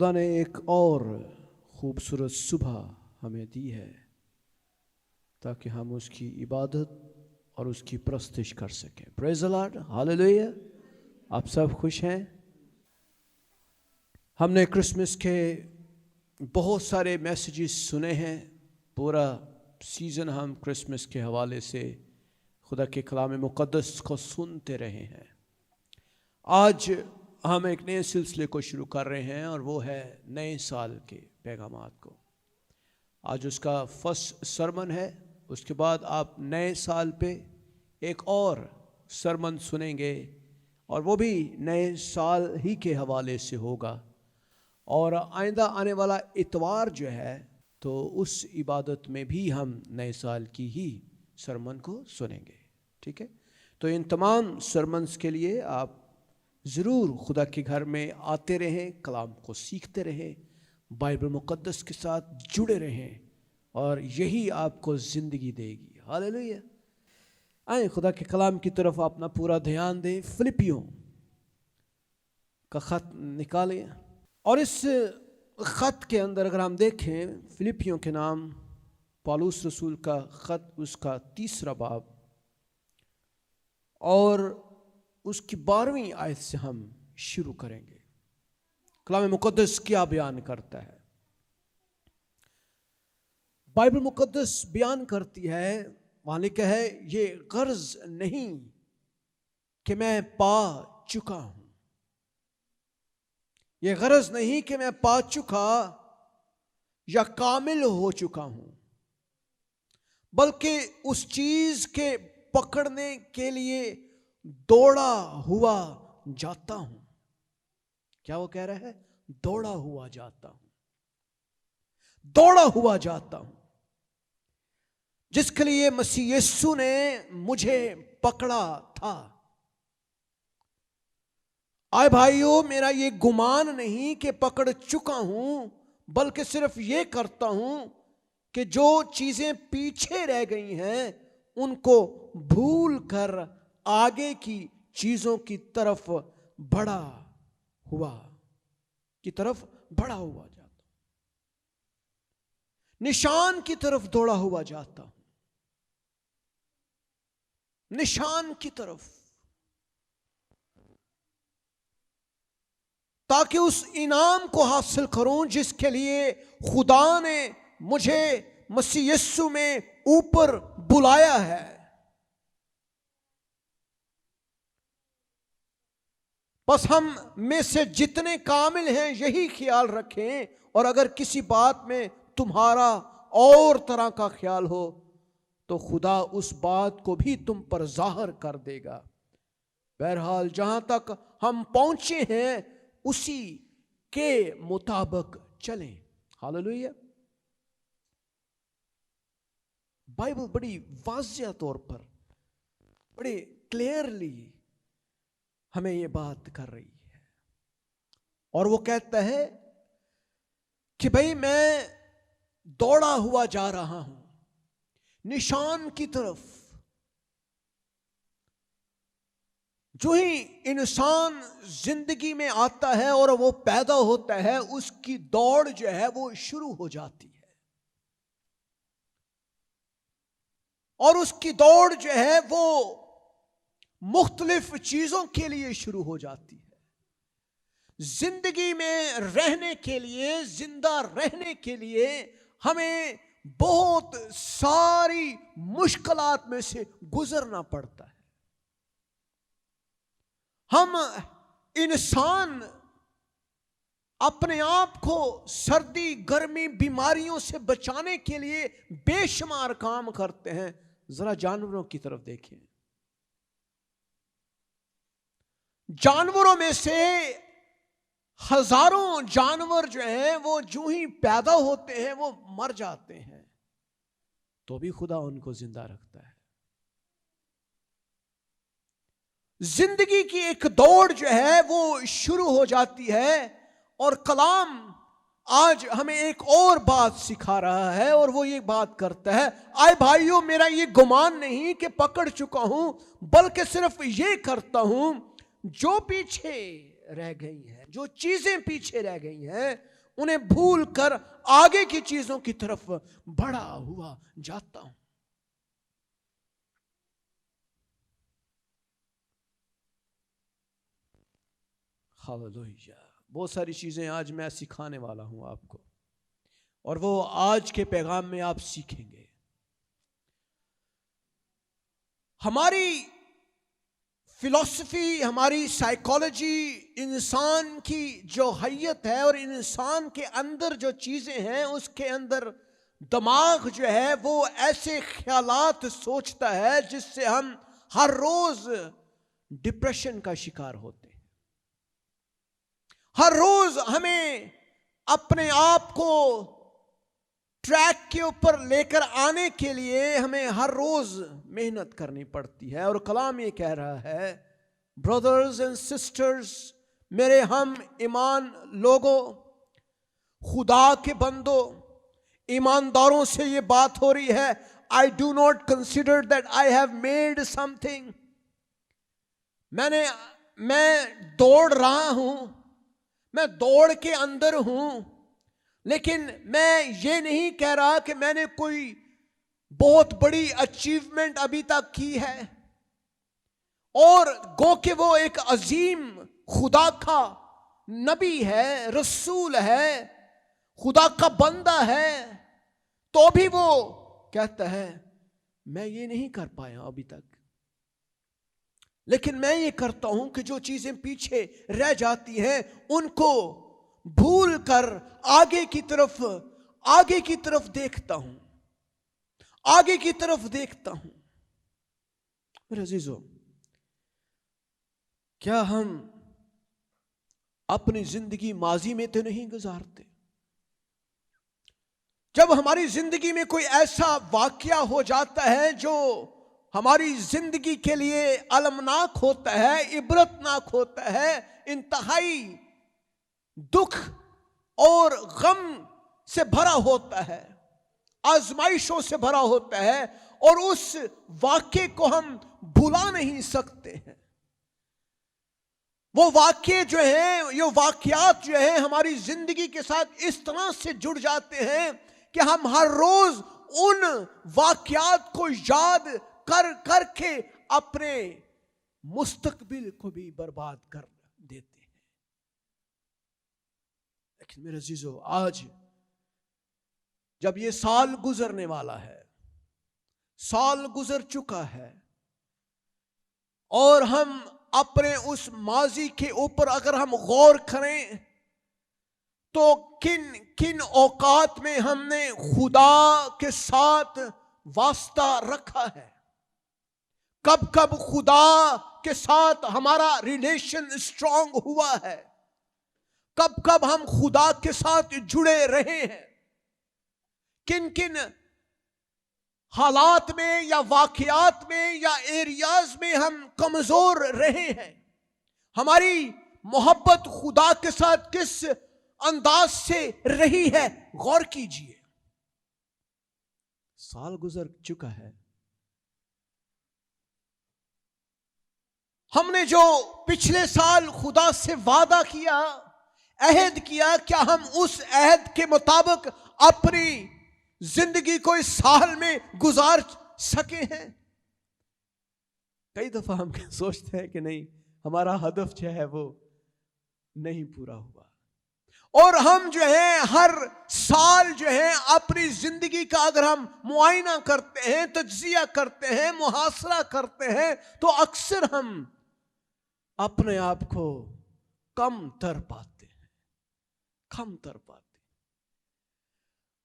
خدا نے ایک اور خوبصورت صبح ہمیں دی ہے تاکہ ہم اس کی عبادت اور اس کی پرستش کر سکیں. پریز دی لارڈ، ہاللیلویا. آپ سب خوش ہیں؟ ہم نے کرسمس کے بہت سارے میسیجز سنے ہیں. پورا سیزن ہم کرسمس کے حوالے سے خدا کے کلام مقدس کو سنتے رہے ہیں. آج ہم ایک نئے سلسلے کو شروع کر رہے ہیں اور وہ ہے نئے سال کے پیغامات کو. آج اس کا فرسٹ سرمن ہے. اس کے بعد آپ نئے سال پہ ایک اور سرمن سنیں گے اور وہ بھی نئے سال ہی کے حوالے سے ہوگا. اور آئندہ آنے والا اتوار جو ہے تو اس عبادت میں بھی ہم نئے سال کی ہی سرمن کو سنیں گے. ٹھیک ہے؟ تو ان تمام سرمنز کے لیے آپ ضرور خدا کے گھر میں آتے رہیں، کلام کو سیکھتے رہیں، بائبل مقدس کے ساتھ جڑے رہیں اور یہی آپ کو زندگی دے گی. ہاللیلویا. آئیں خدا کے کلام کی طرف اپنا پورا دھیان دیں. فلپیوں کا خط نکالیں اور اس خط کے اندر اگر ہم دیکھیں فلپیوں کے نام پالوس رسول کا خط، اس کا 3 باب اور اس کی 12ویں آیت سے ہم شروع کریں گے. کلام مقدس کیا بیان کرتا ہے؟ بائبل مقدس بیان کرتی ہے، وہاں لکھا ہے یہ غرض نہیں کہ میں پا چکا ہوں. یہ غرض نہیں کہ میں پا چکا یا کامل ہو چکا ہوں، بلکہ اس چیز کے پکڑنے کے لیے دوڑا ہوا جاتا ہوں. کیا وہ کہہ رہا ہے؟ دوڑا ہوا جاتا ہوں. دوڑا ہوا جاتا ہوں جس کے لیے مسیح یسوع نے مجھے پکڑا تھا. آئے بھائیو، میرا یہ گمان نہیں کہ پکڑ چکا ہوں، بلکہ صرف یہ کرتا ہوں کہ جو چیزیں پیچھے رہ گئی ہیں ان کو بھول کر آگے کی چیزوں کی طرف بڑھا ہوا جاتا ہوں. نشان کی طرف دوڑا ہوا جاتا ہوں. نشان کی طرف، تاکہ اس انعام کو حاصل کروں جس کے لیے خدا نے مجھے مسیح یسوع میں اوپر بلایا ہے. بس ہم میں سے جتنے کامل ہیں یہی خیال رکھیں، اور اگر کسی بات میں تمہارا اور طرح کا خیال ہو تو خدا اس بات کو بھی تم پر ظاہر کر دے گا. بہرحال جہاں تک ہم پہنچے ہیں اسی کے مطابق چلیں. ہاللیلویا. بائبل بڑی واضح طور پر، بڑی کلیئرلی ہمیں یہ بات کر رہی ہے، اور وہ کہتا ہے کہ بھئی میں دوڑا ہوا جا رہا ہوں نشان کی طرف. جو ہی انسان زندگی میں آتا ہے اور وہ پیدا ہوتا ہے، اس کی دوڑ جو ہے وہ شروع ہو جاتی ہے، اور اس کی دوڑ جو ہے وہ مختلف چیزوں کے لیے شروع ہو جاتی ہے. زندگی میں رہنے کے لیے، زندہ رہنے کے لیے ہمیں بہت ساری مشکلات میں سے گزرنا پڑتا ہے. ہم انسان اپنے آپ کو سردی، گرمی، بیماریوں سے بچانے کے لیے بے شمار کام کرتے ہیں. ذرا جانوروں کی طرف دیکھیں. جانوروں میں سے ہزاروں جانور جو ہیں وہ جو ہی پیدا ہوتے ہیں وہ مر جاتے ہیں، تو بھی خدا ان کو زندہ رکھتا ہے. زندگی کی ایک دوڑ جو ہے وہ شروع ہو جاتی ہے، اور کلام آج ہمیں ایک اور بات سکھا رہا ہے، اور وہ یہ بات کرتا ہے، آئے بھائیو، میرا یہ گمان نہیں کہ پکڑ چکا ہوں، بلکہ صرف یہ کرتا ہوں جو پیچھے رہ گئی ہیں، جو چیزیں پیچھے رہ گئی ہیں انہیں بھول کر آگے کی چیزوں کی طرف بڑھا ہوا جاتا ہوں۔ ہاللویہ۔ بہت ساری چیزیں آج میں سکھانے والا ہوں آپ کو، اور وہ آج کے پیغام میں آپ سیکھیں گے۔ ہماری فلسفی، ہماری سائیکالوجی، انسان کی جو حیت ہے اور انسان کے اندر جو چیزیں ہیں، اس کے اندر دماغ جو ہے وہ ایسے خیالات سوچتا ہے جس سے ہم ہر روز ڈپریشن کا شکار ہوتے ہیں۔ ہر روز ہمیں اپنے آپ کو ٹریک کے اوپر لے کر آنے کے لیے ہمیں ہر روز محنت کرنی پڑتی ہے، اور کلام یہ کہہ رہا ہے، برادرز اینڈ سسٹرز، میرے ہم ایمان لوگوں، خدا کے بندوں، ایمانداروں سے یہ بات ہو رہی ہے۔ I do not consider that I have made something۔ میں دوڑ رہا ہوں، میں دوڑ کے اندر ہوں، لیکن میں یہ نہیں کہہ رہا کہ میں نے کوئی بہت بڑی اچیومنٹ ابھی تک کی ہے، اور گو کہ وہ ایک عظیم خدا کا نبی ہے، رسول ہے، خدا کا بندہ ہے، تو بھی وہ کہتا ہے میں یہ نہیں کر پایا ابھی تک۔ لیکن میں یہ کرتا ہوں کہ جو چیزیں پیچھے رہ جاتی ہیں ان کو بھول کر آگے کی طرف دیکھتا ہوں، آگے کی طرف دیکھتا ہوں۔ میرے عزیزو، کیا ہم اپنی زندگی ماضی میں تو نہیں گزارتے؟ جب ہماری زندگی میں کوئی ایسا واقعہ ہو جاتا ہے جو ہماری زندگی کے لیے المناک ہوتا ہے، عبرتناک ہوتا ہے، انتہائی دکھ اور غم سے بھرا ہوتا ہے، آزمائشوں سے بھرا ہوتا ہے، اور اس واقعے کو ہم بھلا نہیں سکتے ہیں۔ وہ واقعے جو ہیں، یہ واقعات جو ہیں ہماری زندگی کے ساتھ اس طرح سے جڑ جاتے ہیں کہ ہم ہر روز ان واقعات کو یاد کر کے اپنے مستقبل کو بھی برباد کر دیتے ہیں۔ لیکن میرے عزیزو، آج جب یہ سال گزرنے والا ہے، سال گزر چکا ہے، اور ہم اپنے اس ماضی کے اوپر اگر ہم غور کریں تو کن اوقات میں ہم نے خدا کے ساتھ واسطہ رکھا ہے، کب خدا کے ساتھ ہمارا ریلیشن اسٹرانگ ہوا ہے، کب ہم خدا کے ساتھ جڑے رہے ہیں، کن حالات میں یا واقعات میں یا ایریاز میں ہم کمزور رہے ہیں، ہماری محبت خدا کے ساتھ کس انداز سے رہی ہے، غور کیجئے۔ سال گزر چکا ہے، ہم نے جو پچھلے سال خدا سے وعدہ کیا، عہد کیا، کیا ہم اس عہد کے مطابق اپنی زندگی کو اس سال میں گزار سکے ہیں؟ کئی دفعہ ہم سوچتے ہیں کہ نہیں، ہمارا ہدف جو ہے وہ نہیں پورا ہوا، اور ہم جو ہے ہر سال جو ہے اپنی زندگی کا اگر ہم معائنہ کرتے ہیں، تجزیہ کرتے ہیں، محاسبہ کرتے ہیں، تو اکثر ہم اپنے آپ کو کم تر پاتے ہیں،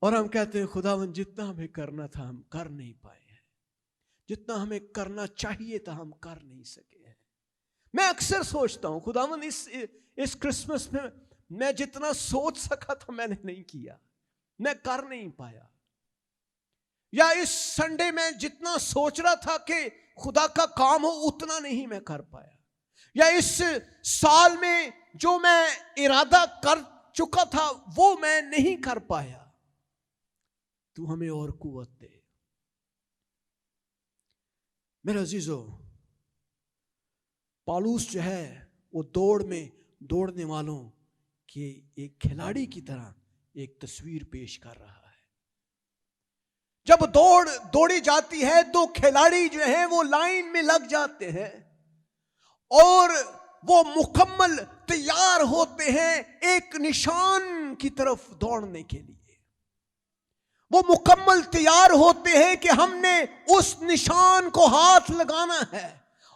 اور ہم کہتے ہیں خداوند جتنا ہمیں کرنا تھا ہم کر نہیں پائے ہیں، جتنا ہمیں کرنا چاہیے تھا ہم کر نہیں سکے ہیں۔ میں اکثر سوچتا ہوں خداوند اس کرسمس میں میں جتنا سوچ سکا تھا میں نے نہیں کیا، میں کر نہیں پایا، یا اس سنڈے میں جتنا سوچ رہا تھا کہ خدا کا کام ہو اتنا نہیں میں کر پایا، یا اس سال میں جو میں ارادہ کر چکا تھا وہ میں نہیں کر پایا۔ تو ہمیں اور قوت دے۔ میرے عزیزو، پالوس جو ہے وہ دوڑ میں دوڑنے والوں کے ایک کھلاڑی کی طرح ایک تصویر پیش کر رہا ہے۔ جب دوڑی جاتی ہے تو کھلاڑی جو ہیں وہ لائن میں لگ جاتے ہیں اور وہ مکمل تیار ہوتے ہیں ایک نشان کی طرف دوڑنے کے لیے۔ وہ مکمل تیار ہوتے ہیں کہ ہم نے اس نشان کو ہاتھ لگانا ہے،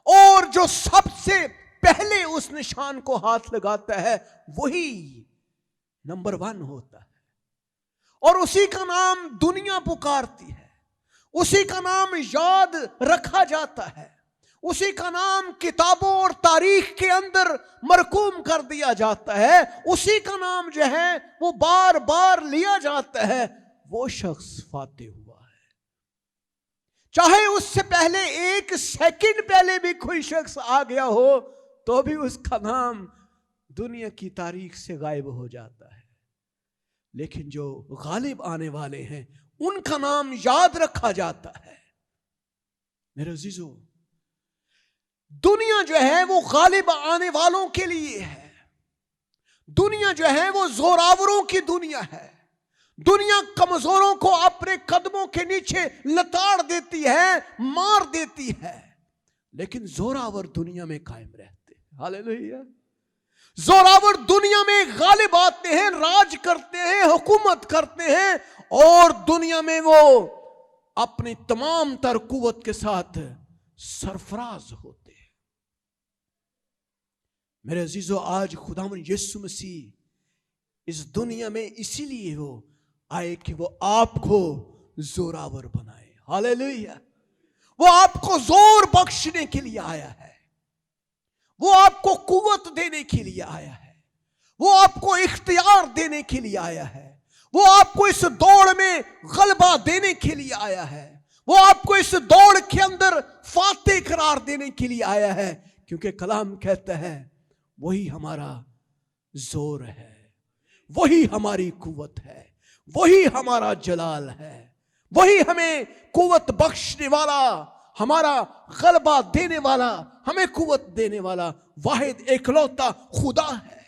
اور جو سب سے پہلے اس نشان کو ہاتھ لگاتا ہے وہی نمبر 1 ہوتا ہے، اور اسی کا نام دنیا پکارتی ہے، اسی کا نام یاد رکھا جاتا ہے، اسی کا نام کتابوں اور تاریخ کے اندر مرقوم کر دیا جاتا ہے، اسی کا نام جو ہے وہ بار بار لیا جاتا ہے۔ وہ شخص فاتح ہوا ہے۔ چاہے اس سے پہلے 1 سیکنڈ پہلے بھی کوئی شخص آ گیا ہو تو بھی اس کا نام دنیا کی تاریخ سے غائب ہو جاتا ہے، لیکن جو غالب آنے والے ہیں ان کا نام یاد رکھا جاتا ہے۔ میرے عزیزو، دنیا جو ہے وہ غالب آنے والوں کے لیے ہے، دنیا جو ہے وہ زوراوروں کی دنیا ہے، دنیا کمزوروں کو اپنے قدموں کے نیچے لتاڑ دیتی ہے، مار دیتی ہے، لیکن زوراور دنیا میں قائم رہتے ہیں۔ ہاللیلویا۔ زوراور دنیا میں غالب آتے ہیں، راج کرتے ہیں، حکومت کرتے ہیں، اور دنیا میں وہ اپنی تمام تر قوت کے ساتھ سرفراز ہوتے ہیں۔ میرے عزیزو، آج خداوند یسوع مسیح اس دنیا میں اسی لیے وہ آئے کہ وہ آپ کو زوراور بنائے۔ ہاللیلویا۔ وہ آپ کو زور بخشنے کے لیے آیا ہے، وہ آپ کو قوت دینے کے لیے آیا ہے، وہ آپ کو اختیار دینے کے لیے آیا ہے، وہ آپ کو اس دوڑ میں غلبہ دینے کے لیے آیا ہے، وہ آپ کو اس دوڑ کے اندر فاتح قرار دینے کے لیے آیا ہے، کیونکہ کلام کہتا ہے وہی ہمارا زور ہے، وہی ہماری قوت ہے، وہی ہمارا جلال ہے، وہی ہمیں قوت بخشنے والا، ہمارا غلبہ دینے والا، ہمیں قوت دینے والا واحد اکلوتا خدا ہے۔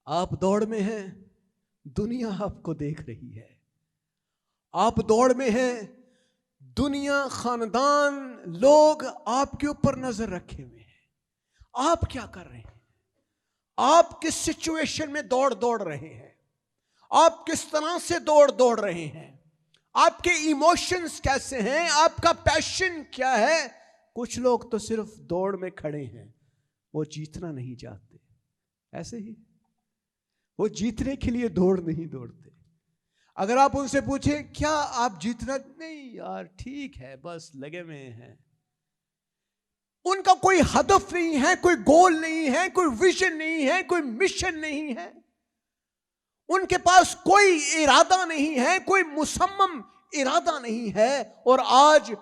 آپ دوڑ میں ہیں، دنیا آپ کو دیکھ رہی ہے۔ آپ دوڑ میں ہیں، دنیا، خاندان، لوگ آپ کے اوپر نظر رکھے ہوئے ہیں۔ آپ کیا کر رہے ہیں؟ آپ کس سچویشن میں دوڑ رہے ہیں؟ آپ کس طرح سے دوڑ رہے ہیں؟ آپ کے ایموشنز کیسے ہیں؟ آپ کا پیشن کیا ہے؟ کچھ لوگ تو صرف دوڑ میں کھڑے ہیں، وہ جیتنا نہیں چاہتے۔ ایسے ہی وہ جیتنے کے لیے دوڑ نہیں دوڑتے۔ اگر آپ ان سے پوچھیں کیا آپ جیتنا، نہیں یار ٹھیک ہے، بس لگے ہوئے ہیں۔ ان کا کوئی ہدف نہیں ہے، کوئی گول نہیں ہے، کوئی ویژن نہیں ہے، کوئی مشن نہیں ہے، ان کے پاس کوئی ارادہ نہیں ہے، کوئی مصمم ارادہ نہیں ہے۔ اور آج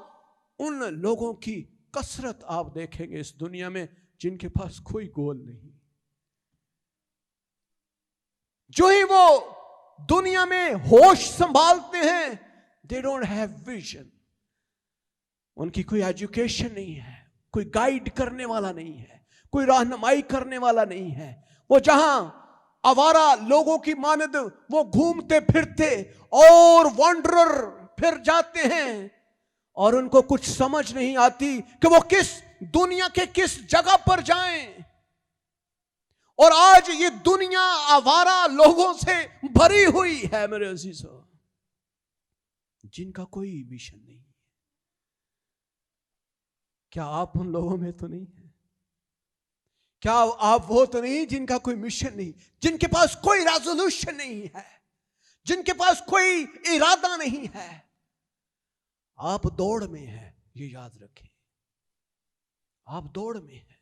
ان لوگوں کی کثرت آپ دیکھیں گے اس دنیا میں جن کے پاس کوئی گول نہیں۔ جو ہی وہ دنیا میں ہوش سنبھالتے ہیں، they don't have vision۔ ان کی کوئی ایجوکیشن نہیں ہے، کوئی گائیڈ کرنے والا نہیں ہے، کوئی رہنمائی کرنے والا نہیں ہے۔ وہ جہاں آوارہ لوگوں کی مانند وہ گھومتے پھرتے اور وانڈرر پھر جاتے ہیں، اور ان کو کچھ سمجھ نہیں آتی کہ وہ کس دنیا کے کس جگہ پر جائیں۔ اور آج یہ دنیا آوارہ لوگوں سے بھری ہوئی ہے میرے عزیزو، جن کا کوئی مشن نہیں۔ کیا آپ ان لوگوں میں تو نہیں ہیں؟ کیا آپ وہ تو نہیں جن کا کوئی مشن نہیں، جن کے پاس کوئی ریزولوشن نہیں ہے، جن کے پاس کوئی ارادہ نہیں ہے؟ آپ دوڑ میں ہیں، یہ یاد رکھیں، آپ دوڑ میں ہیں۔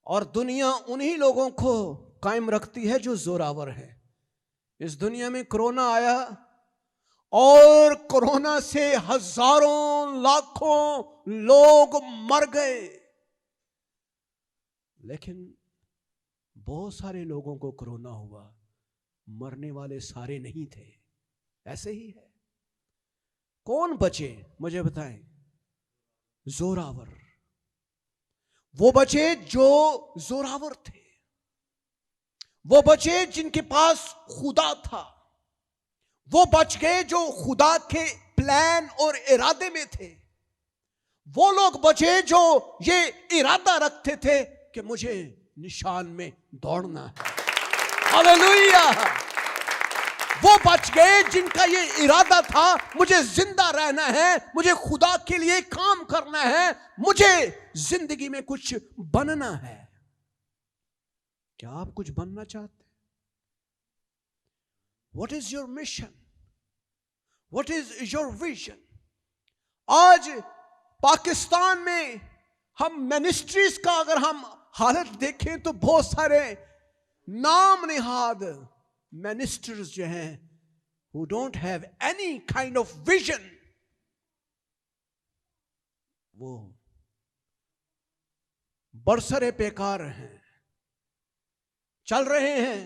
اور دنیا انہی لوگوں کو قائم رکھتی ہے جو زوراور ہے۔ اس دنیا میں کرونا آیا اور کرونا سے ہزاروں لاکھوں لوگ مر گئے، لیکن بہت سارے لوگوں کو کرونا ہوا، مرنے والے سارے نہیں تھے۔ ایسے ہی ہے۔ کون بچے مجھے بتائیں؟ زوراور۔ وہ بچے جو زوراور تھے، وہ بچے جن کے پاس خدا تھا، وہ بچ گئے جو خدا کے پلان اور ارادے میں تھے، وہ لوگ بچے جو یہ ارادہ رکھتے تھے کہ مجھے نشان میں دوڑنا ہے۔ ہاللیلویہ! وہ بچ گئے جن کا یہ ارادہ تھا مجھے زندہ رہنا ہے، مجھے خدا کے لیے کام کرنا ہے، مجھے زندگی میں کچھ بننا ہے۔ کیا آپ کچھ بننا چاہتے ہیں؟ What is your mission? What is your vision? آج پاکستان میں ہم منسٹریز کا اگر ہم حالت دیکھیں تو بہت سارے نام نہاد منسٹرز جو ہیں who don't have any kind of vision، وہ برسر پیکار ہیں، چل رہے ہیں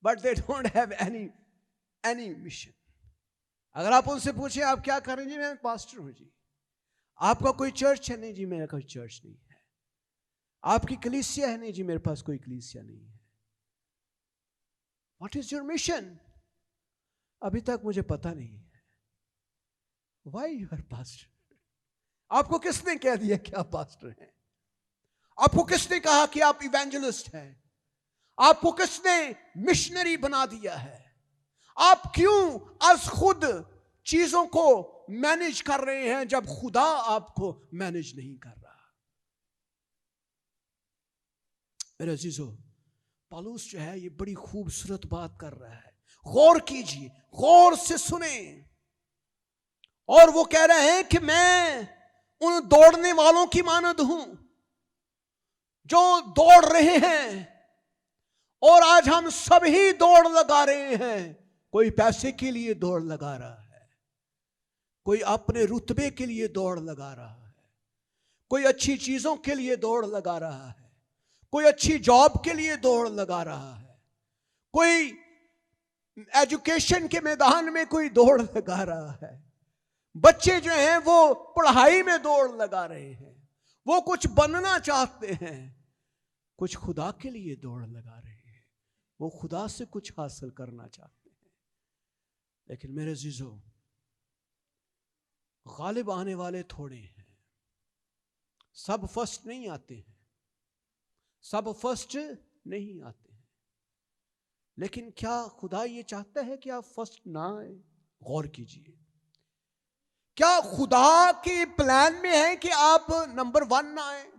but they don't have any mission۔ اگر آپ ان سے پوچھیں آپ کیا کریں؟ جی میں پاسٹر ہوں۔ جی آپ کا کوئی چرچ ہے؟ نہیں جی میرا کوئی چرچ نہیں ہے۔ آپ کی کلیسیا ہے؟ نہیں جی میرے پاس کوئی کلیسیا نہیں ہے۔ What is your mission؟ ابھی تک مجھے پتا نہیں ہے۔ Why you are pastor؟ آپ کو کس نے کہہ دیا کہ آپ پاسٹر ہیں؟ آپ کو کس نے کہا کہ آپ ایوانجلسٹ ہیں؟ آپ کو کس نے مشنری بنا دیا ہے؟ آپ کیوں از خود چیزوں کو مینج کر رہے ہیں جب خدا آپ کو مینج نہیں کر رہا؟ میرے عزیزو، پالوس جو ہے یہ بڑی خوبصورت بات کر رہا ہے، غور کیجئے، غور سے سنیں۔ اور وہ کہہ رہے ہیں کہ میں ان دوڑنے والوں کی مانند ہوں جو دوڑ رہے ہیں، اور آج ہم سب ہی دوڑ لگا رہے ہیں۔ کوئی پیسے کے لیے دوڑ لگا رہا ہے، کوئی اپنے رتبے کے لیے دوڑ لگا رہا ہے، کوئی اچھی چیزوں کے لیے دوڑ لگا رہا ہے، کوئی اچھی جاب کے لیے دوڑ لگا رہا ہے، کوئی ایجوکیشن کے میدان میں کوئی دوڑ لگا رہا ہے۔ بچے جو ہیں وہ پڑھائی میں دوڑ لگا رہے ہیں، وہ کچھ بننا چاہتے ہیں، کچھ خدا کے لیے دوڑ لگا رہے ہیں، وہ خدا سے کچھ حاصل کرنا چاہتے ہیں۔ لیکن میرے عزیزو، غالب آنے والے تھوڑے ہیں، سب فرسٹ نہیں آتے ہیں، سب فرسٹ نہیں آتے ہیں۔ لیکن کیا خدا یہ چاہتا ہے کہ آپ فرسٹ نہ آئیں؟ غور کیجئے، کیا خدا کے پلان میں ہے کہ آپ نمبر 1 نہ آئیں؟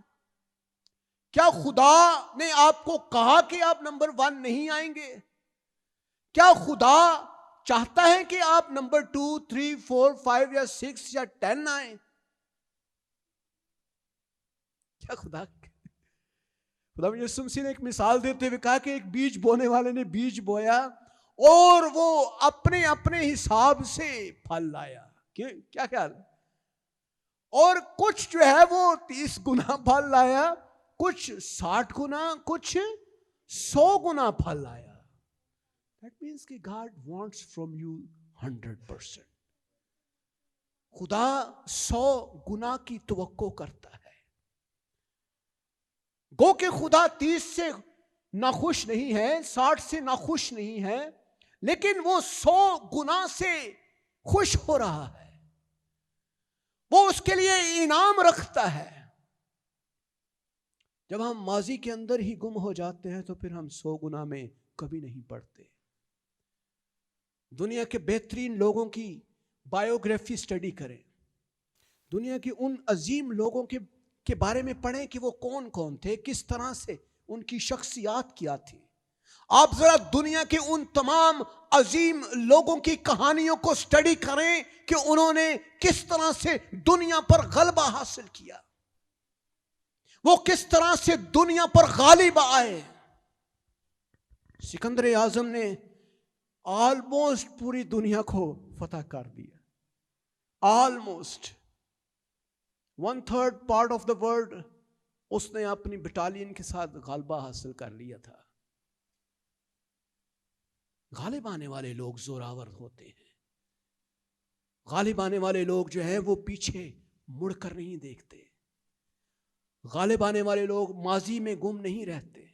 کیا خدا نے آپ کو کہا کہ آپ نمبر 1 نہیں آئیں گے؟ کیا خدا چاہتا ہے کہ آپ نمبر 2، 3، 4، 5 یا 6 یا 10 آئیں؟ کیا خدا یسوع مسیح نے ایک مثال دیتے ہوئے کہا کہ ایک بیج بونے والے نے بیج بویا اور وہ اپنے اپنے حساب سے پھل لایا۔ کیا خیال؟ اور کچھ جو ہے وہ 30 گنا پھل لایا، کچھ 60 گنا، کچھ 100 گنا پھل لایا۔ That means کہ God wants from you 100%۔ خدا 100 گنا کی توقع کرتا ہے۔ گو کہ خدا 30 سے ناخوش نہیں ہے، 60 سے ناخوش نہیں ہے، لیکن وہ 100 گنا سے خوش ہو رہا ہے، وہ اس کے لیے انعام رکھتا ہے۔ جب ہم ماضی کے اندر ہی گم ہو جاتے ہیں تو پھر ہم 100 گنا میں کبھی نہیں پڑھتے۔ دنیا کے بہترین لوگوں کی بائیوگرافی سٹڈی کریں، دنیا کی ان عظیم لوگوں کے بارے میں پڑھیں کہ وہ کون کون تھے، کس طرح سے ان کی شخصیات کیا تھی۔ آپ ذرا دنیا کے ان تمام عظیم لوگوں کی کہانیوں کو سٹڈی کریں کہ انہوں نے کس طرح سے دنیا پر غلبہ حاصل کیا، وہ کس طرح سے دنیا پر غالب آئے۔ سکندر اعظم نے آلموسٹ پوری دنیا کو فتح کر دیا، almost 1/3 part of the world اس نے اپنی بٹالین کے ساتھ غلبہ حاصل کر لیا تھا۔ غالب آنے والے لوگ زوراور ہوتے ہیں، غالب آنے والے لوگ جو ہیں وہ پیچھے مڑ کر نہیں دیکھتے، غالب آنے والے لوگ ماضی میں گم نہیں رہتے.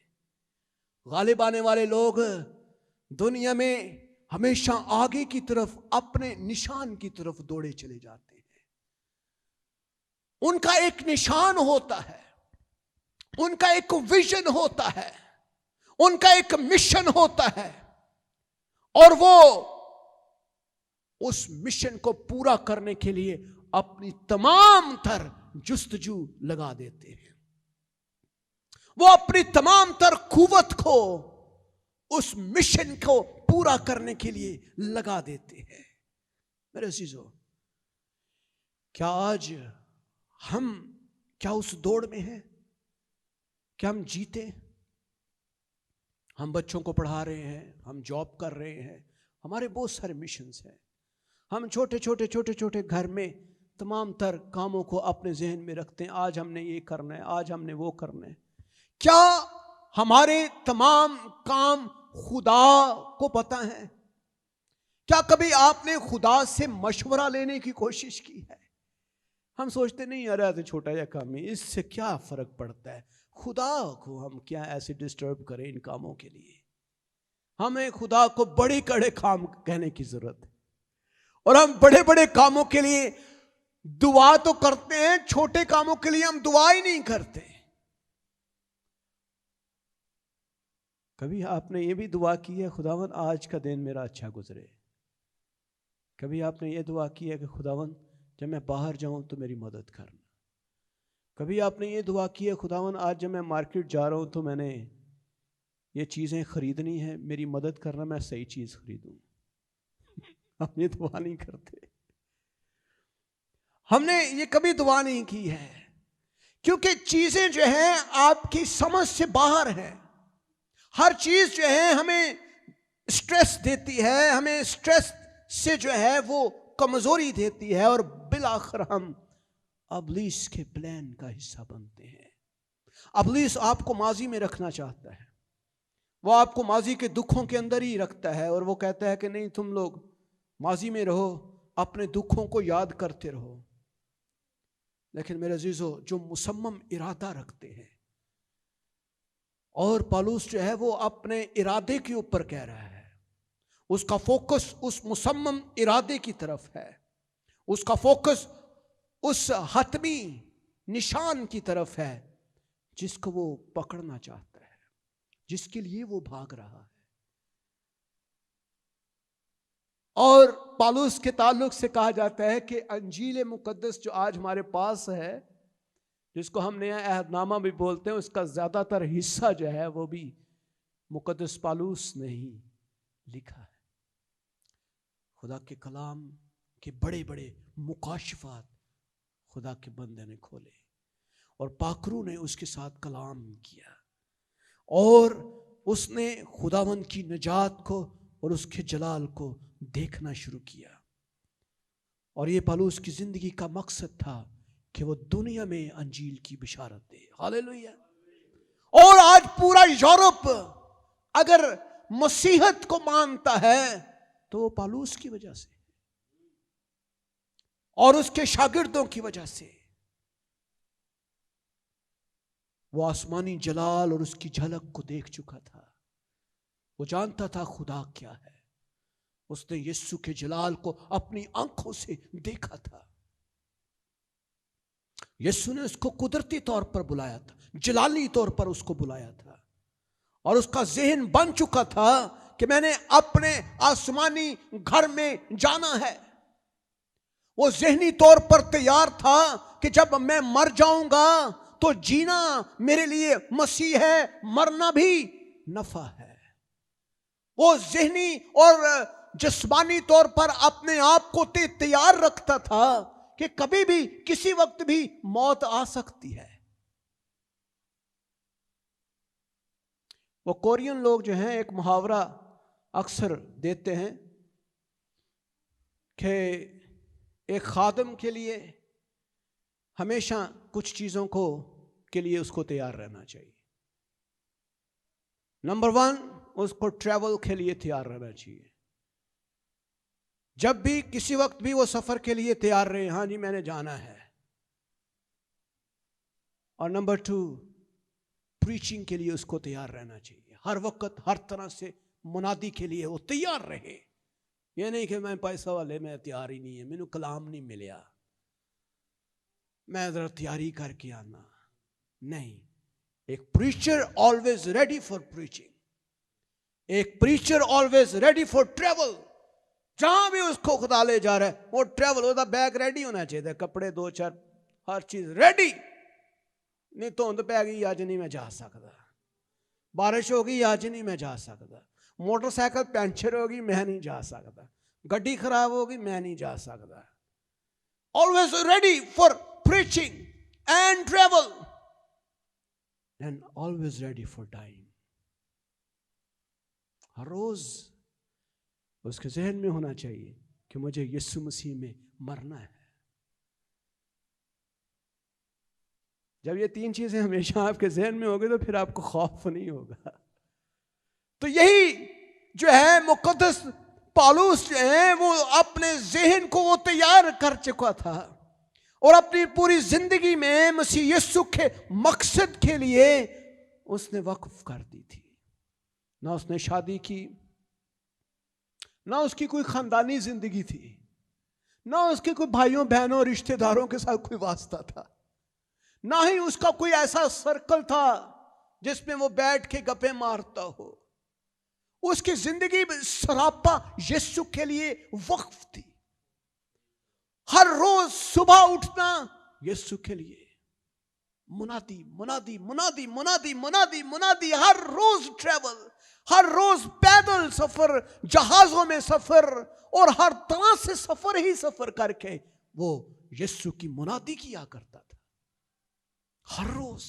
غالب آنے والے لوگ دنیا میں ہمیشہ آگے کی طرف اپنے نشان کی طرف دوڑے چلے جاتے ہیں. ان کا ایک نشان ہوتا ہے, ان کا ایک ویژن ہوتا ہے, ان کا ایک مشن ہوتا ہے, اور وہ اس مشن کو پورا کرنے کے لیے اپنی تمام تر جستجو لگا دیتے ہیں. وہ اپنی تمام تر قوت کو اس مشن کو پورا کرنے کے لیے لگا دیتے ہیں. میرے عزیزو, کیا آج ہم کیا اس دوڑ میں ہیں؟ کیا ہم جیتے؟ ہم بچوں کو پڑھا رہے ہیں, ہم جاب کر رہے ہیں, ہمارے بہت سارے مشنز ہیں. ہم چھوٹے گھر میں تمام تر کاموں کو اپنے ذہن میں رکھتے ہیں. آج ہم نے یہ کرنا ہے, آج ہم نے وہ کرنا ہے. کیا ہمارے تمام کام خدا کو پتہ ہے؟ کیا کبھی آپ نے خدا سے مشورہ لینے کی کوشش کی ہے؟ ہم سوچتے نہیں یار تو چھوٹا یا کام ہے, اس سے کیا فرق پڑتا ہے. خدا کو ہم کیا ایسے ڈسٹرب کریں ان کاموں کے لیے؟ ہمیں خدا کو بڑے کڑے کام کہنے کی ضرورت ہے. اور ہم بڑے بڑے کاموں کے لیے دعا تو کرتے ہیں, چھوٹے کاموں کے لیے ہم دعا ہی نہیں کرتے. کبھی آپ نے یہ بھی دعا کی ہے خداوند آج کا دن میرا اچھا گزرے؟ کبھی آپ نے یہ دعا کی ہے کہ خداوند جب میں باہر جاؤں تو میری مدد کرنا؟ کبھی آپ نے یہ دعا کی ہے خداوند آج جب میں مارکیٹ جا رہا ہوں تو میں نے یہ چیزیں خریدنی ہے, میری مدد کرنا میں صحیح چیز خریدوں؟ ہم یہ دعا نہیں کرتے. ہم نے یہ کبھی دعا نہیں کی ہے, کیونکہ چیزیں جو ہیں آپ کی سمجھ سے باہر ہیں. ہر چیز جو ہے ہمیں سٹریس دیتی ہے, ہمیں سٹریس سے جو ہے وہ کمزوری دیتی ہے, اور بالآخر ہم ابلیس کے پلان کا حصہ بنتے ہیں. ابلیس آپ کو ماضی میں رکھنا چاہتا ہے, وہ آپ کو ماضی کے دکھوں کے اندر ہی رکھتا ہے, اور وہ کہتا ہے کہ نہیں تم لوگ ماضی میں رہو, اپنے دکھوں کو یاد کرتے رہو. لیکن میرے عزیزو, جو مصمم ارادہ رکھتے ہیں, اور پالوس جو ہے وہ اپنے ارادے کے اوپر کہہ رہا ہے, اس کا فوکس اس مصمم ارادے کی طرف ہے, اس کا فوکس اس حتمی نشان کی طرف ہے جس کو وہ پکڑنا چاہتا ہے, جس کے لیے وہ بھاگ رہا ہے. اور پالوس کے تعلق سے کہا جاتا ہے کہ انجیل مقدس جو آج ہمارے پاس ہے, جس کو ہم نیا عہد نامہ بھی بولتے ہیں, اس کا زیادہ تر حصہ جو ہے وہ بھی مقدس پالوس نے ہی لکھا ہے. خدا کے کلام کے بڑے بڑے مکاشفات خدا کے بندے نے کھولے, اور پاکرو نے اس کے ساتھ کلام کیا, اور اس نے خداوند کی نجات کو اور اس کے جلال کو دیکھنا شروع کیا. اور یہ پالوس کی زندگی کا مقصد تھا کہ وہ دنیا میں انجیل کی بشارت دے. ہاللیلویہ. اور آج پورا یورپ اگر مسیحت کو مانتا ہے تو وہ پالوس کی وجہ سے اور اس کے شاگردوں کی وجہ سے. وہ آسمانی جلال اور اس کی جھلک کو دیکھ چکا تھا, وہ جانتا تھا خدا کیا ہے. اس نے یسوع کے جلال کو اپنی آنکھوں سے دیکھا تھا. یسوع نے اس کو قدرتی طور پر بلایا تھا, جلالی طور پر اس کو بلایا تھا, اور اس کا ذہن بن چکا تھا کہ میں نے اپنے آسمانی گھر میں جانا ہے. وہ ذہنی طور پر تیار تھا کہ جب میں مر جاؤں گا تو جینا میرے لیے مسیح ہے, مرنا بھی نفع ہے. وہ ذہنی اور جسمانی طور پر اپنے آپ کو تیار رکھتا تھا کہ کبھی بھی کسی وقت بھی موت آ سکتی ہے. وہ کورین لوگ جو ہیں ایک محاورہ اکثر دیتے ہیں کہ ایک خادم کے لیے ہمیشہ کچھ چیزوں کے لیے اس کو تیار رہنا چاہیے. نمبر 1, اس کو ٹریول کے لیے تیار رہنا چاہیے. جب بھی کسی وقت بھی وہ سفر کے لیے تیار رہے, ہاں جی میں نے جانا ہے. اور نمبر 2 پریچنگ کے لیے اس کو تیار رہنا چاہیے. ہر وقت ہر طرح سے منادی کے لیے وہ تیار رہے. یہ نہیں کہ میں پیسہ والے میں تیار ہی نہیں ہے, مینو کلام نہیں ملیا, میں ذرا تیاری کر کے آنا. نہیں, ایک preacher always ready for preaching, ایک preacher always ready for travel. جہاں بھی اس کو خدا لے جا رہا ہے وہ ٹریول ہوتا, بیگ ریڈی ہونا چاہیے, کپڑے 2-4 ہر چیز ریڈی. نہیں دھند پی گئی اج نہیں میں جا سکتا, بارش ہو گئی اج نہیں میں جا سکتا, موٹر سائیکل پنچر ہو گئی میں نہیں جا سکتا, گڈی خراب ہو گئی میں نہیں جا سکتا. Always ready for preaching and travel and always ready for dying. ہر روز اس کے ذہن میں ہونا چاہیے کہ مجھے یسوع مسیح میں مرنا ہے. جب یہ 3 چیزیں ہمیشہ آپ کے ذہن میں ہوگی تو پھر آپ کو خوف نہیں ہوگا. تو یہی جو ہے مقدس پالوس جو ہے وہ اپنے ذہن کو وہ تیار کر چکا تھا اور اپنی پوری زندگی میں مسیح یسوع کے مقصد کے لیے اس نے وقف کر دی تھی. نہ اس نے شادی کی, نہ اس کی کوئی خاندانی زندگی تھی, نہ اس کے کوئی بھائیوں بہنوں رشتہ داروں کے ساتھ کوئی واسطہ تھا, نہ ہی اس کا کوئی ایسا سرکل تھا جس میں وہ بیٹھ کے گپیں مارتا ہو. اس کی زندگی سراپا یسوع کے لیے وقف تھی. ہر روز صبح اٹھنا یسوع کے لیے, منادی منادی منادی منادی منادی منادی, ہر روز ٹریول, ہر روز پیدل سفر, جہازوں میں سفر, اور ہر طرح سے سفر ہی سفر کر کے وہ یسوع کی منادی کیا کرتا تھا ہر روز.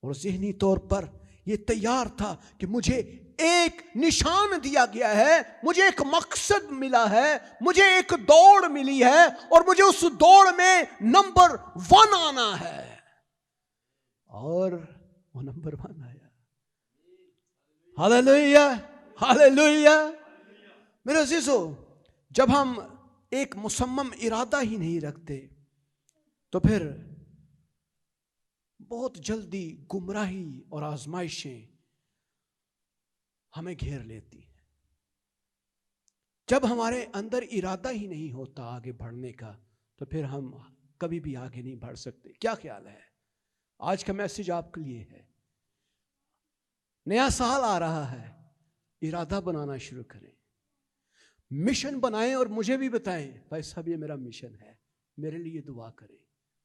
اور ذہنی طور پر یہ تیار تھا کہ مجھے ایک نشان دیا گیا ہے, مجھے ایک مقصد ملا ہے, مجھے ایک دوڑ ملی ہے اور مجھے اس دوڑ میں نمبر 1 آنا ہے. اور وہ نمبر 1 آیا. Hallelujah hallelujah. میرے عزیزو, جب ہم ایک مصمم ارادہ ہی نہیں رکھتے تو پھر بہت جلدی گمراہی اور آزمائشیں ہمیں گھیر لیتی ہیں. جب ہمارے اندر ارادہ ہی نہیں ہوتا آگے بڑھنے کا تو پھر ہم کبھی بھی آگے نہیں بڑھ سکتے. کیا خیال ہے؟ آج کا میسج آپ کے لیے ہے. نیا سال آ رہا ہے, ارادہ بنانا شروع کریں, مشن بنائیں اور مجھے بھی بتائیں بھائی صاحب یہ میرا مشن ہے, میرے لیے دعا کریں,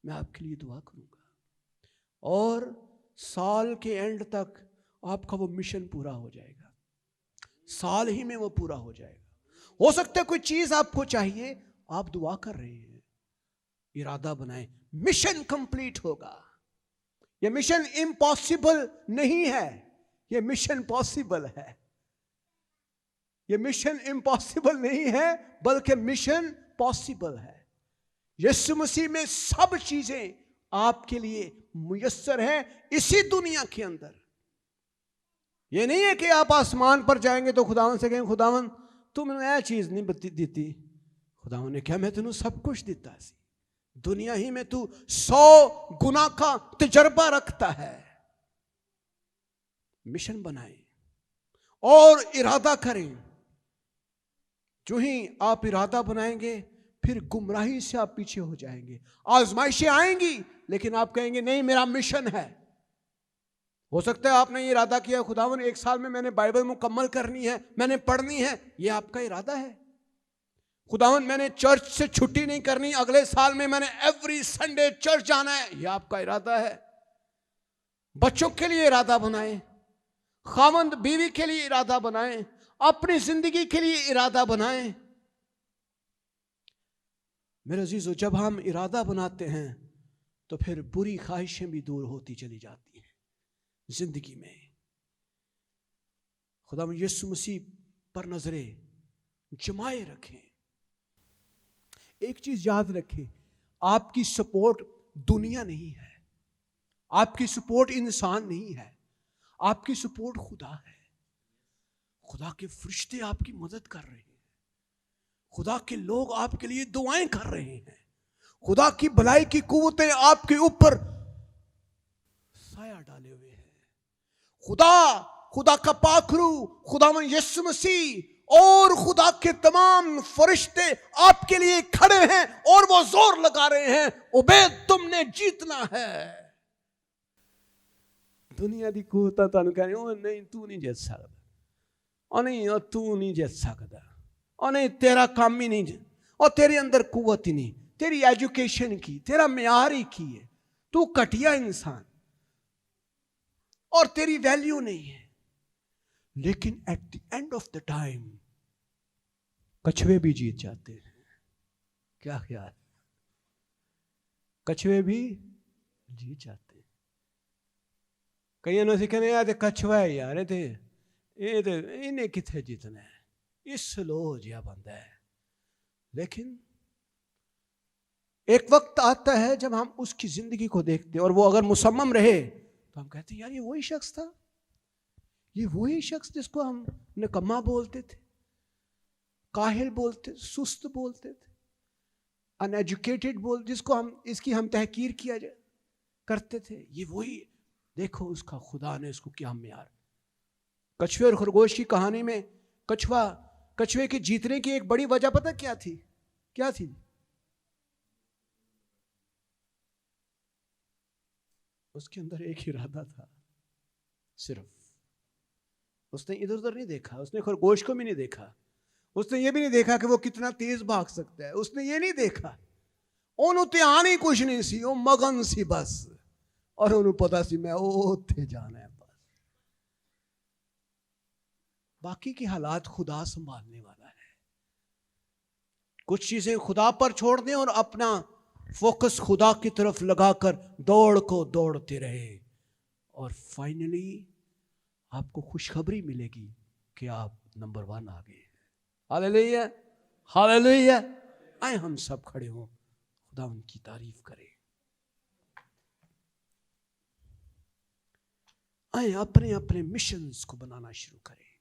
میں آپ کے لیے دعا کروں گا. اور سال کے اینڈ تک آپ کا وہ مشن پورا ہو جائے گا, سال ہی میں وہ پورا ہو جائے گا. ہو سکتا ہے کوئی چیز آپ کو چاہیے, آپ دعا کر رہے ہیں, ارادہ بنائیں, مشن کمپلیٹ ہوگا. یہ مشن امپاسبل نہیں ہے, یہ مشن پاسبل ہے. یہ مشن امپاسبل نہیں ہے بلکہ مشن پاسبل ہے. یسوع مسیح میں سب چیزیں آپ کے لیے میسر ہیں اسی دنیا کے اندر. یہ نہیں ہے کہ آپ آسمان پر جائیں گے تو خداوند سے کہیں خداوند تو میں نے یہ چیز نہیں دیتی. خداوند نے کہا میں تینوں سب کچھ دیتا سی, دنیا ہی میں تو 100 گنا کا تجربہ رکھتا ہے. مشن بنائیں اور ارادہ کریں. جو ہی آپ ارادہ بنائیں گے پھر گمراہی سے آپ پیچھے ہو جائیں گے. آزمائشیں آئیں گی لیکن آپ کہیں گے نہیں میرا مشن ہے. ہو سکتا ہے آپ نے یہ ارادہ کیا خداوند 1 سال میں نے بائبل مکمل کرنی ہے, میں نے پڑھنی ہے, یہ آپ کا ارادہ ہے. خداوند میں نے چرچ سے چھٹی نہیں کرنی, اگلے سال میں نے ایوری سنڈے چرچ جانا ہے, یہ آپ کا ارادہ ہے. بچوں کے لیے ارادہ بنائیں, خاوند بیوی کے لیے ارادہ بنائیں, اپنی زندگی کے لیے ارادہ بنائیں. میرے عزیزو, جب ہم ارادہ بناتے ہیں تو پھر بری خواہشیں بھی دور ہوتی چلی جاتی ہیں زندگی میں. خدا یسوع مسیح پر نظریں جمائے رکھیں. ایک چیز یاد رکھیں, آپ کی سپورٹ دنیا نہیں ہے, آپ کی سپورٹ انسان نہیں ہے, آپ کی سپورٹ خدا ہے. خدا کے فرشتے آپ کی مدد کر رہے ہیں, خدا کے لوگ آپ کے لیے دعائیں کر رہے ہیں, خدا کی بھلائی کی قوتیں آپ کے اوپر سایہ ڈالے ہوئے ہیں. خدا کا پاک روح، خداوند یسوع مسیح اور خدا کے تمام فرشتے آپ کے لیے کھڑے ہیں اور وہ زور لگا رہے ہیں، عبید تم نے جیتنا ہے. دنیا دی قوت تانوں کہنے او نہیں تو نہیں جیت سکدا، او نہیں او تو نہیں جیت سکدا، او نہیں تیرا کام ہی نہیں، اور تیرے اندر قوت ہی نہیں، تیری ایجوکیشن کی، تیرا معیار ہی کی ہے، تو کٹیا انسان اور تیری ویلیو نہیں ہے. لیکن at the end of the time کچھوے بھی جیت جاتے ہیں. کیا خیال؟ کچھوے بھی جیت جاتے ہیں. کئی انہوں سے کہنے یار کچھوا ہے یار انہیں کتنے جیتنا ہے، اس سلو جیا بندہ ہے. لیکن ایک وقت آتا ہے جب ہم اس کی زندگی کو دیکھتے اور وہ اگر مصمم رہے تو ہم کہتے ہیں یار یہ وہی شخص تھا، یہ وہی شخص جس کو ہم نکما بولتے تھے، کاہل بولتے، سست بولتے تھے، ان ایجوکیٹڈ جس کو اس کی ہم تحقیر کیا کرتے تھے، یہ وہی. دیکھو اس کا خدا نے اس کو کیا معیار. کچھوے اور خرگوش کی کہانی میں کچھوے کے جیتنے کی ایک بڑی وجہ پتہ کیا تھی؟ کیا تھی؟ اس کے اندر ایک ارادہ تھا صرف. اس نے ادھر ادھر نہیں دیکھا، اس نے خرگوش کو بھی نہیں دیکھا، اس نے یہ بھی نہیں دیکھا کہ وہ کتنا تیز بھاگ سکتا ہے، اس نے یہ نہیں دیکھا. انہوں تے آنی کچھ نہیں سی، وہ مگن سی بس، اور انہوں پتا سی میں اوتھے جانا ہے بس. باقی کی حالات خدا سنبھالنے والا ہے. کچھ چیزیں خدا پر چھوڑ دیں اور اپنا فوکس خدا کی طرف لگا کر دوڑ کو دوڑتے رہے، اور فائنلی آپ کو خوشخبری ملے گی کہ آپ نمبر 1 آ گئے. ہاللیلویا، ہاللیلویا. آئے ہم سب کھڑے ہوں، خدا ان کی تعریف کریں. آئے اپنے اپنے مشنز کو بنانا شروع کریں.